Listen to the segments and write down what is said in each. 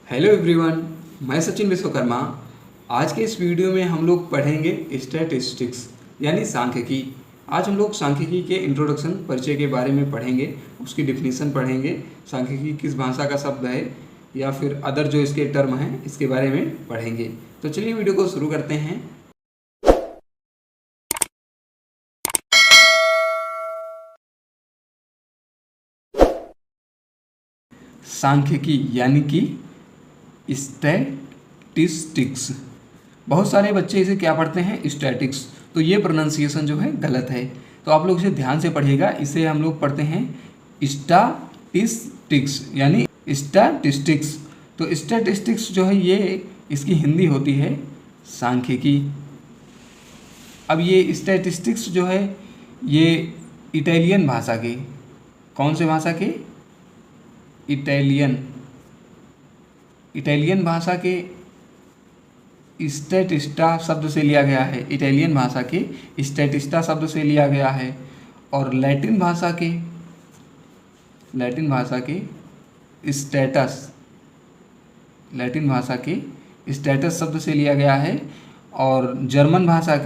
Hello everyone, मैं सचिन विश्वकर्मा। आज के इस वीडियो में हम लोग पढ़ेंगे स्टैटिस्टिक्स यानी सांख्यिकी। आज हम लोग सांख्यिकी के इंट्रोडक्शन परिचय के बारे में पढ़ेंगे, उसकी डिफिनीसन पढ़ेंगे, सांख्यिकी किस भाषा का शब्द है या फिर अदर जो इसके टर्म हैं इसके बारे में पढ़ेंगे। तो चलिए वीडियो को शुरू करते हैं। सांख्यिकी यानी कि स्टैटिस्टिक्स। बहुत सारे बच्चे इसे क्या पढ़ते हैं, स्टैटिक्स, तो ये प्रोनाउंसिएशन जो है गलत है। तो आप लोग इसे ध्यान से पढ़िएगा। इसे हम लोग पढ़ते हैं स्टैटिस्टिक्स यानी स्टैटिस्टिक्स। तो स्टैटिस्टिक्स जो है ये इसकी हिंदी होती है सांख्यिकी। अब ये स्टैटिस्टिक्स जो है ये इटालियन भाषा के, कौन से भाषा के, इटालियन भाषा के स्टैटिस्टा शब्द से लिया गया है। इटालियन भाषा के स्टैटिस्टा शब्द से लिया गया है। और लैटिन भाषा के स्टेटस शब्द से लिया गया है। और जर्मन भाषा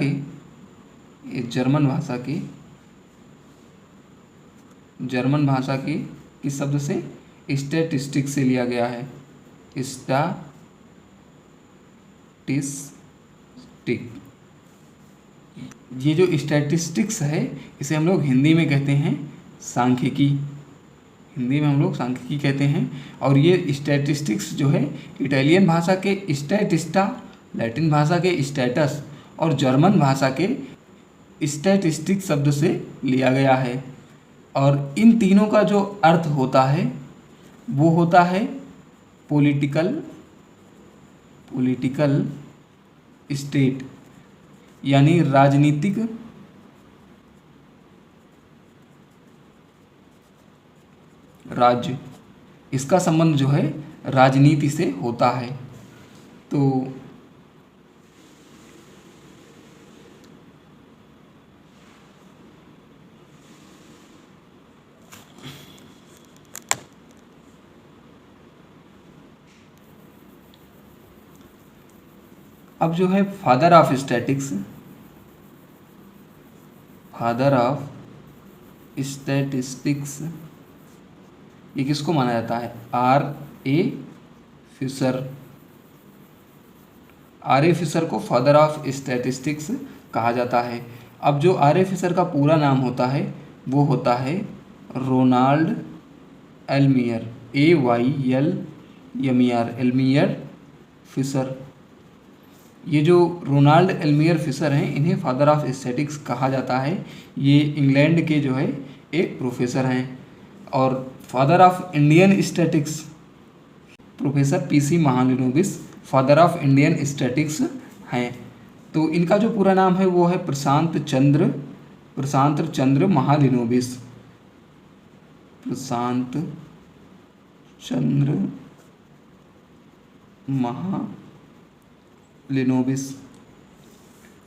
के किस शब्द से, स्टैटिस्टिक से लिया गया है। स्टैटिस्टिक, ये जो स्टैटिस्टिक्स है इसे हम लोग हिंदी में कहते हैं सांख्यिकी। हिंदी में हम लोग सांख्यिकी कहते हैं। और ये स्टैटिस्टिक्स जो है इटालियन भाषा के स्टैटिस्टा, लैटिन भाषा के स्टेटस और जर्मन भाषा के स्टैटिस्टिक शब्द से लिया गया है। और इन तीनों का जो अर्थ होता है वो होता है पॉलिटिकल स्टेट यानी राजनीतिक राज्य। इसका संबंध जो है राजनीति से होता है। तो अब जो है फादर ऑफ स्टैटिस्टिक्स, ये किसको माना जाता है, आर ए फिशर को फादर ऑफ स्टैटिस्टिक्स कहा जाता है। अब जो आर ए फिशर का पूरा नाम होता है वो होता है रोनाल्ड एल्मियर, AYLMER, एल्मियर फिशर। ये जो रोनाल्ड एल्मियर फिशर हैं इन्हें फादर ऑफ स्टैटिक्स कहा जाता है। ये इंग्लैंड के जो है एक प्रोफेसर हैं। और father of Indian statistics professor PC Mahalanobis father of Indian statistics हैं। तो इनका जो पूरा नाम है वो है Prashant Chandra Mahalanobis. Prashant Chandra Mahalanobis.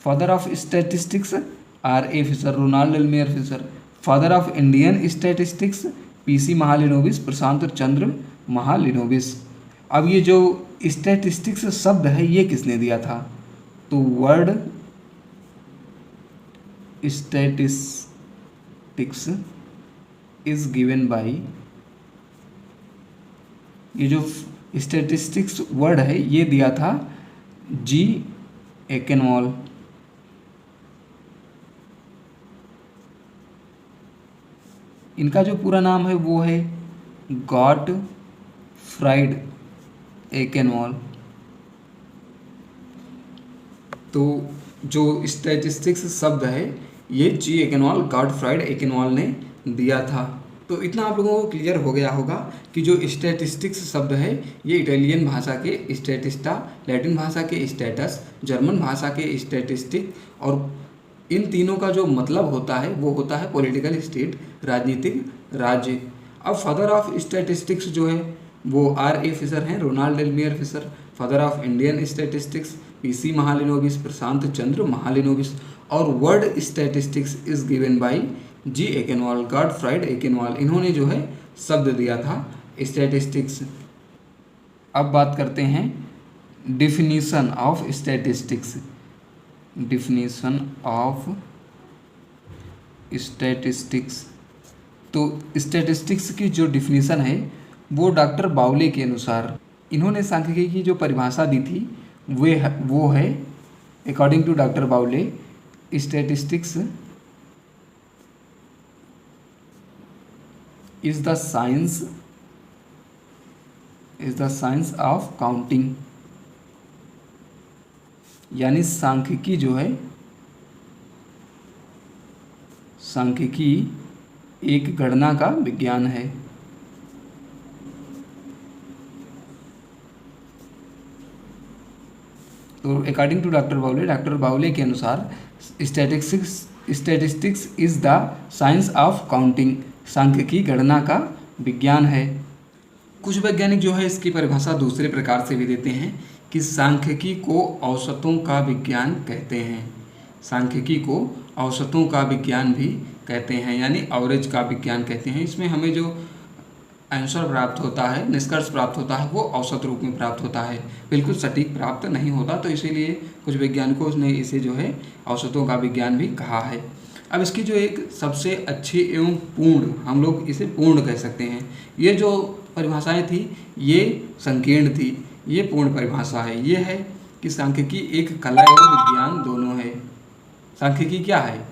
Father of statistics RA Fisher, Ronald Aylmer Fisher. Father of Indian statistics PC Mahalanobis, Prashant Chandra Mahalanobis. अब ये जो स्टैटिस्टिक्स शब्द है ये किसने दिया था, तो word statistics is given bye, ये जो स्टैटिस्टिक्स वर्ड है ये दिया था G. एकेनवॉल। इनका जो पूरा नाम है वो है गॉटफ्राइड एकेनवॉल। तो जो स्टैटिस्टिक्स शब्द है ये G. एकेनवॉल, गॉटफ्राइड एकेनवॉल ने दिया था। तो इतना आप लोगों को क्लियर हो गया होगा कि जो स्टैटिस्टिक्स शब्द है ये इटालियन भाषा के स्टैटिस्टा, लैटिन भाषा के स्टेटस, जर्मन भाषा के स्टैटिस्टिक, और इन तीनों का जो मतलब होता है वो होता है पॉलिटिकल स्टेट, राजनीतिक राज्य। अब फादर ऑफ स्टैटिस्टिक्स जो है वो RA फिशर हैं, Ronald Aylmer Fisher. Father of Indian statistics PC Mahalanobis, Prashant Chandra Mahalanobis. और word statistics is given by G. Achenwall, Gottfried Achenwall. इन्होंने जो है शब्द दिया था स्टैटिस्टिक्स। अब बात करते हैं definition of statistics. Definition of statistics. तो स्टैटिस्टिक्स की जो डिफिनीशन है वो डॉक्टर बाउले के अनुसार, इन्होंने सांख्यिकी की जो परिभाषा दी थी वो है अकॉर्डिंग टू डॉक्टर बाउले, statistics is the science of counting. यानी सांख्यिकी जो है, सांख्यिकी एक गणना का विज्ञान है। तो अकॉर्डिंग टू डॉक्टर बाउले के अनुसार statistics is the science of counting. सांख्यिकी गणना का विज्ञान है। कुछ वैज्ञानिक जो है इसकी परिभाषा दूसरे प्रकार से भी देते हैं कि सांख्यिकी को औसतों का विज्ञान कहते हैं। सांख्यिकी को औसतों का विज्ञान भी कहते हैं, यानी एवरेज का विज्ञान कहते हैं। इसमें हमें जो आंसर प्राप्त होता है, निष्कर्ष प्राप्त होता है, वो औसत रूप में प्राप्त होता है, बिल्कुल सटीक प्राप्त नहीं होता। तो इसीलिए कुछ वैज्ञानिकों ने इसे जो है औसतों का विज्ञान भी कहा है। अब इसकी जो एक सबसे अच्छी एवं पूर्ण, हम लोग इसे पूर्ण कह सकते हैं, ये जो परिभाषाएं थी ये संकीर्ण थी, ये पूर्ण परिभाषा है। ये है कि सांख्यिकी एक कला एवं विज्ञान दोनों है। सांख्यिकी क्या है?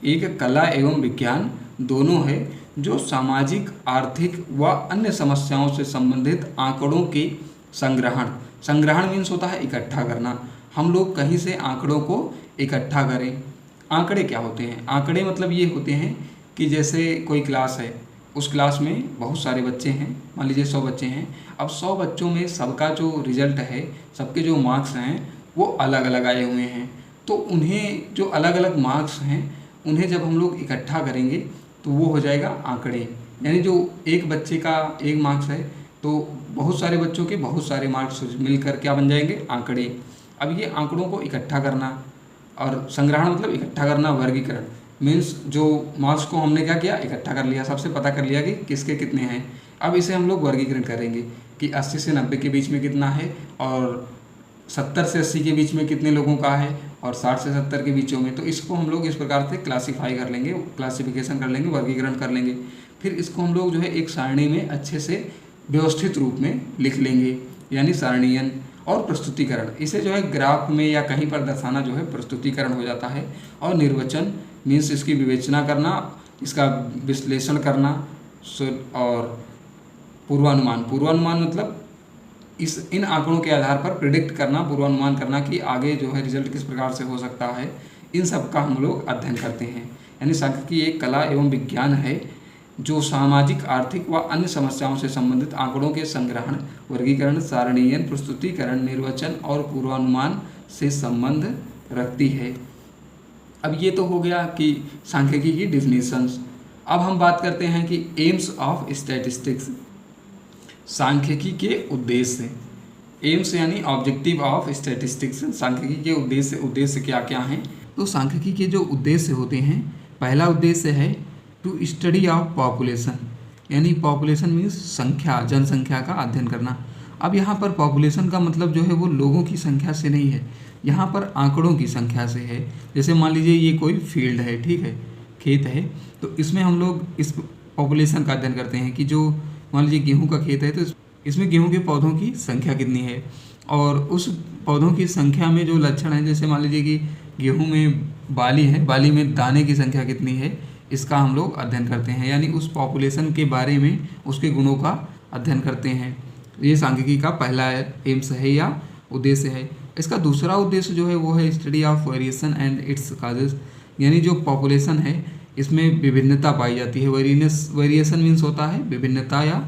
एक कला एवं विज्ञान दोनों है जो सामाजिक, आर्थिक व अन्य समस्याओं से संबंधित आंकड़ों के संग्रहण मीन्स होता है इकट्ठा करना। हम लोग कहीं से आंकड़ों को इकट्ठा करें। आंकड़े क्या होते हैं? आंकड़े मतलब ये होते हैं कि जैसे कोई क्लास है, उस क्लास में बहुत सारे बच्चे हैं, मान लीजिए 100 बच्चे हैं। अब 100 बच्चों में सबका जो रिजल्ट है, सबके जो मार्क्स हैं वो अलग अलग आए हुए हैं। तो उन्हें जो अलग अलग मार्क्स हैं उन्हें जब हम लोग इकट्ठा करेंगे तो वो हो जाएगा आंकड़े। यानी जो एक बच्चे का एक मार्क्स है तो बहुत सारे बच्चों के बहुत सारे मार्क्स मिलकर क्या बन जाएंगे? आंकड़े। अब ये आंकड़ों को इकट्ठा करना और संग्रहण मतलब इकट्ठा करना, वर्गीकरण मीन्स जो मार्क्स को हमने क्या किया? इकट्ठा कर लिया, सबसे पता कर लिया कि किसके कितने हैं। अब इसे हम लोग वर्गीकरण करेंगे कि 80 से 90 के बीच में कितना है, और 70 से 80 के बीच में कितने लोगों का है, और 60 से 70 के बीचों में। तो इसको हम लोग इस प्रकार से क्लासीफाई कर लेंगे, क्लासिफिकेशन कर लेंगे, वर्गीकरण कर लेंगे। फिर इसको हम लोग जो है एक सारणी में अच्छे से व्यवस्थित रूप में लिख लेंगे, यानी सारणीयन। और प्रस्तुतिकरण, इसे जो है ग्राफ में या कहीं पर दर्शाना जो है प्रस्तुतिकरण हो जाता है। और निर्वचन मीन्स इसकी विवेचना करना, इसका विश्लेषण करना। और पूर्वानुमान मतलब इन आंकड़ों के आधार पर प्रिडिक्ट करना, पूर्वानुमान करना कि आगे जो है रिजल्ट किस प्रकार से हो सकता है। इन सब का हम लोग अध्ययन करते हैं। यानी सांख्यिकी एक कला एवं विज्ञान है जो सामाजिक, आर्थिक व अन्य समस्याओं से संबंधित आंकड़ों के संग्रहण, वर्गीकरण, सारणीयन, प्रस्तुतिकरण, निर्वचन और पूर्वानुमान से संबंध रखती है। अब ये तो हो गया कि सांख्यिकी की डिफिनीशंस। अब हम बात करते हैं कि एम्स ऑफ स्टैटिस्टिक्स, सांख्यिकी के उद्देश्य। एम्स यानी ऑब्जेक्टिव ऑफ स्टैटिस्टिक्स, सांख्यिकी के उद्देश्य क्या क्या हैं? तो सांख्यिकी के जो उद्देश्य होते हैं, पहला उद्देश्य है टू स्टडी ऑफ पॉपुलेशन, यानी पॉपुलेशन मीन्स संख्या, जनसंख्या का अध्ययन करना। अब यहाँ पर पॉपुलेशन का मतलब जो है वो लोगों की संख्या से नहीं है, यहाँ पर आंकड़ों की संख्या से है। जैसे मान लीजिए ये कोई फील्ड है, ठीक है, खेत है, तो इसमें हम लोग इस पॉपुलेशन का अध्ययन करते हैं कि जो मान लीजिए गेहूँ का खेत है तो इसमें गेहूँ के पौधों की संख्या कितनी है, और उस पौधों की संख्या में जो लक्षण है, जैसे मान लीजिए कि गेहूँ में बाली है, बाली में दाने की संख्या कितनी है, इसका हम लोग अध्ययन करते हैं। यानी उस पॉपुलेशन के बारे में उसके गुणों का अध्ययन करते हैं। ये सांख्यिकी का पहला एम्स है या उद्देश्य है। इसका दूसरा उद्देश्य जो है वो है study of variation and it's causes, यानी जो पॉपुलेशन है इसमें विभिन्नता पाई जाती है। वेरिएशन मीन्स होता है विभिन्नता या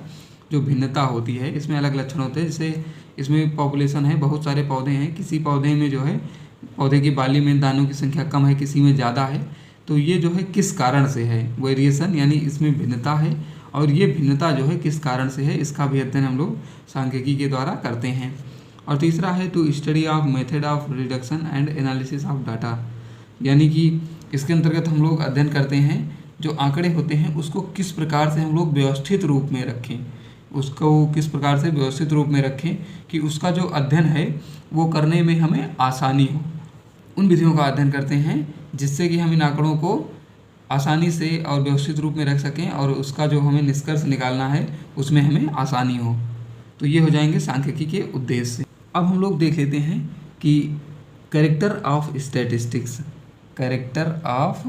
जो भिन्नता होती है, इसमें अलग लक्षण होते हैं। जैसे इसमें पॉपुलेशन है, बहुत सारे पौधे हैं, किसी पौधे में जो है पौधे की बाली में दानों की संख्या कम है, किसी में ज़्यादा है, तो ये जो है किस कारण से है? वेरिएशन यानी इसमें भिन्नता है, और ये भिन्नता जो है किस कारण से है, इसका भी अध्ययन हम लोग सांख्यिकी के द्वारा करते हैं। और तीसरा है to study of method of reduction and analysis of data, यानी कि इसके अंतर्गत हम लोग अध्ययन करते हैं जो आंकड़े होते हैं उसको किस प्रकार से हम लोग व्यवस्थित रूप में रखें, उसको किस प्रकार से व्यवस्थित रूप में रखें कि उसका जो अध्ययन है वो करने में हमें आसानी हो। उन विधियों का अध्ययन करते हैं जिससे कि हम इन आंकड़ों को आसानी से और व्यवस्थित रूप में रख सकें और उसका जो हमें निष्कर्ष निकालना है उसमें हमें आसानी हो। तो ये हो जाएंगे सांख्यिकी के उद्देश्य। अब हम लोग देख लेते हैं कि character of statistics, character of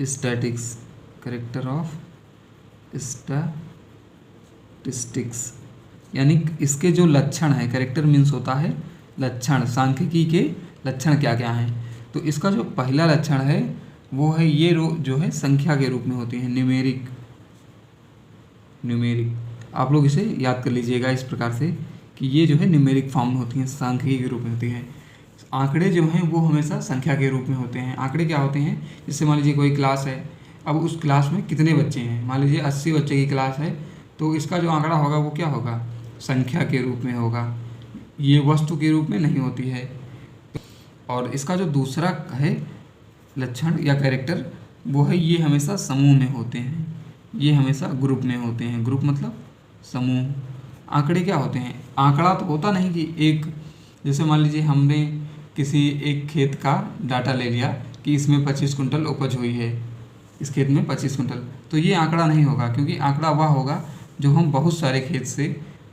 statics, character of statistics यानी इसके जो लक्षण है, कैरेक्टर मीन्स होता है लक्षण, सांख्यिकी के लक्षण क्या क्या हैं। तो इसका जो पहला लक्षण है वो है ये जो है संख्या के रूप में होती है, न्यूमेरिक। आप लोग इसे याद कर लीजिएगा इस प्रकार से कि ये जो है न्यूमेरिक फॉर्म में होती हैं, सांख्यिकी के रूप में होती है। आंकड़े जो हैं वो हमेशा संख्या के रूप में होते हैं। आंकड़े क्या होते हैं, जैसे मान लीजिए कोई क्लास है, अब उस क्लास में कितने बच्चे हैं, मान लीजिए 80 बच्चे की क्लास है, तो इसका जो आंकड़ा होगा वो क्या होगा, संख्या के रूप में होगा, ये वस्तु के रूप में नहीं होती है। और इसका जो दूसरा है लक्षण या कैरेक्टर वो है ये हमेशा समूह में होते हैं, ये हमेशा ग्रुप में होते हैं। ग्रुप मतलब समूह। आंकड़े क्या होते हैं, आंकड़ा तो होता नहीं कि एक, जैसे मान लीजिए हमने किसी एक खेत का डाटा ले लिया कि इसमें 25 कुंटल उपज हुई है, इस खेत में 25 कुंटल, तो ये आंकड़ा नहीं होगा, क्योंकि आंकड़ा वह होगा जो हम बहुत सारे खेत से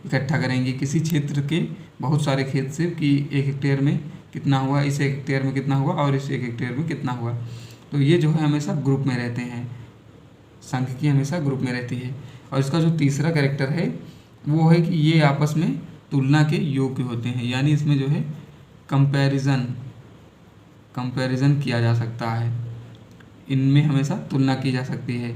इकट्ठा करेंगे, किसी क्षेत्र के बहुत सारे खेत से कि 1 हेक्टेयर में कितना हुआ, इस 1 हेक्टेयर में कितना हुआ और इस 1 हेक्टेयर में कितना हुआ। तो ये जो है हमेशा ग्रुप में रहते हैं, सांख्यिकी हमेशा ग्रुप में रहती है। और इसका जो तीसरा कैरेक्टर है वो है कि ये आपस में तुलना के योग्य होते हैं, यानी इसमें जो है कंपैरिजन किया जा सकता है, इनमें हमेशा तुलना की जा सकती है।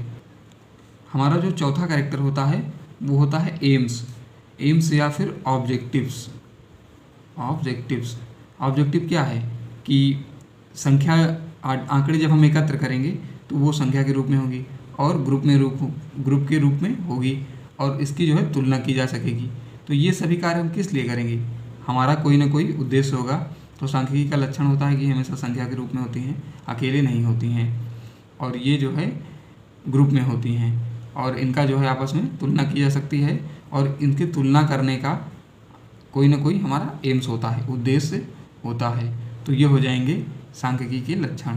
हमारा जो चौथा कैरेक्टर होता है वो होता है एम्स या फिर ऑब्जेक्टिव्स। ऑब्जेक्टिव क्या है कि संख्या, आंकड़े जब हम एकत्र करेंगे तो वो संख्या के रूप में होगी और ग्रुप के रूप में होगी और इसकी जो है तुलना की जा सकेगी। तो ये सभी कार्य हम किस लिए करेंगे, हमारा कोई ना कोई उद्देश्य होगा। तो सांख्यिकी का लक्षण होता है कि हमेशा संख्या के रूप में होती हैं, अकेले नहीं होती हैं, और ये जो है ग्रुप में होती हैं और इनका जो है आपस में तुलना की जा सकती है और इनकी तुलना करने का कोई ना कोई हमारा एम्स होता है, उद्देश्य होता है। तो ये हो जाएंगे सांख्यिकी के लक्षण।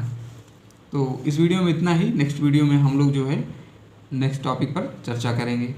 तो इस वीडियो में इतना ही। नेक्स्ट वीडियो में हम लोग जो है नेक्स्ट टॉपिक पर चर्चा करेंगे।